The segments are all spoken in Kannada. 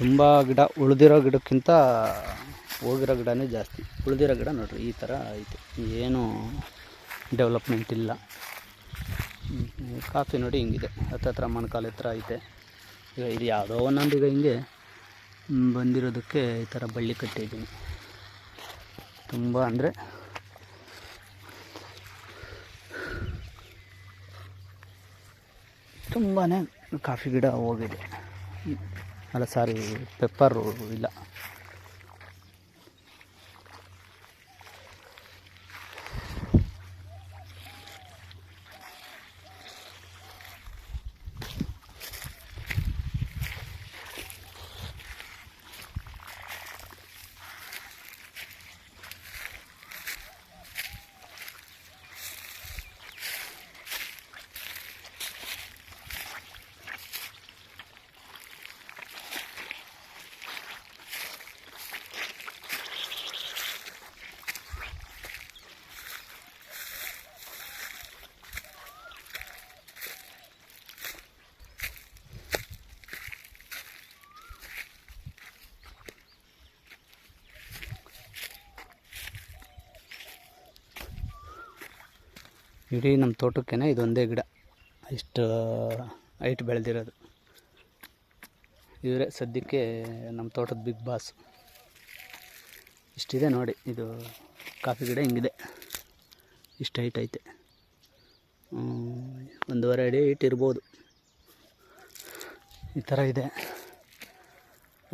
ತುಂಬ ಗಿಡ ಉಳಿದಿರೋ ಗಿಡಕ್ಕಿಂತ ಹೋಗಿರೋ ಗಿಡನೇ ಜಾಸ್ತಿ. ಉಳಿದಿರೋ ಗಿಡ ನೋಡ್ರಿ ಈ ಥರ ಐತೆ, ಏನು ಡೆವಲಪ್ಮೆಂಟ್ ಇಲ್ಲ. ಕಾಫಿ ನೋಡಿ ಹಿಂಗಿದೆ, ಹತ್ತತ್ರ ಮೊಣಕಾಲು ಹತ್ರ ಐತೆ. ಈಗ ಇದು ಯಾವುದೋ ಒಂದೊಂದು ಈಗ ಹಿಂಗೆ ಬಂದಿರೋದಕ್ಕೆ ಈ ಥರ ಬಳ್ಳಿ ಕಟ್ಟಿದ್ದೀನಿ. ತುಂಬ ಅಂದರೆ ತುಂಬಾ ಕಾಫಿ ಗಿಡ ಹೋಗಿದೆ. ಅಲ್ಲ ಸಾರಿ, ಪೆಪ್ಪರು ಇಲ್ಲ. ಇಡೀ ನಮ್ಮ ತೋಟಕ್ಕೇ ಇದೊಂದೇ ಗಿಡ ಇಷ್ಟು ಹೈಟ್ ಬೆಳೆದಿರೋದು. ಇವರೇ ಸದ್ಯಕ್ಕೆ ನಮ್ಮ ತೋಟದ ಬಿಗ್ ಬಾಸ್. ಇಷ್ಟಿದೆ ನೋಡಿ, ಇದು ಕಾಫಿ ಗಿಡ ಹಿಂಗಿದೆ, ಇಷ್ಟು ಹೈಟ್ ಐತೆ. 1.5 ಅಡಿ ಹೈಟ್ ಇರ್ಬೋದು. ಈ ಥರ ಇದೆ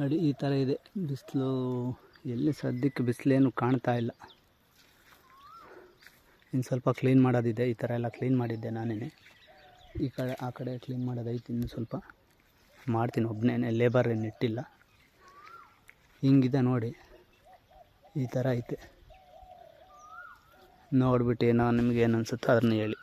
ಅಡಿ, ಈ ಥರ ಇದೆ. ಬಿಸಿಲು ಎಲ್ಲಿ ಸದ್ಯಕ್ಕೆ ಬಿಸಿಲೇನು ಕಾಣ್ತಾ ಇಲ್ಲ. ಇನ್ನು ಸ್ವಲ್ಪ ಕ್ಲೀನ್ ಮಾಡೋದಿದೆ. ಈ ಥರ ಎಲ್ಲ ಕ್ಲೀನ್ ಮಾಡಿದ್ದೆ ನಾನೇ. ಈ ಕಡೆ ಆ ಕಡೆ ಕ್ಲೀನ್ ಮಾಡೋದೈತಿ, ಇನ್ನು ಸ್ವಲ್ಪ ಮಾಡ್ತೀನಿ. ಒಬ್ಬನೇ, ಲೇಬರ್ ಏನು ಇಟ್ಟಿಲ್ಲ. ಹಿಂಗಿದೆ ನೋಡಿ, ಈ ಥರ ಐತೆ. ನೋಡಿಬಿಟ್ಟು ಏನೋ ನಿಮ್ಗೆ ಏನು ಅನಿಸುತ್ತೋ ಅದನ್ನು ಹೇಳಿ.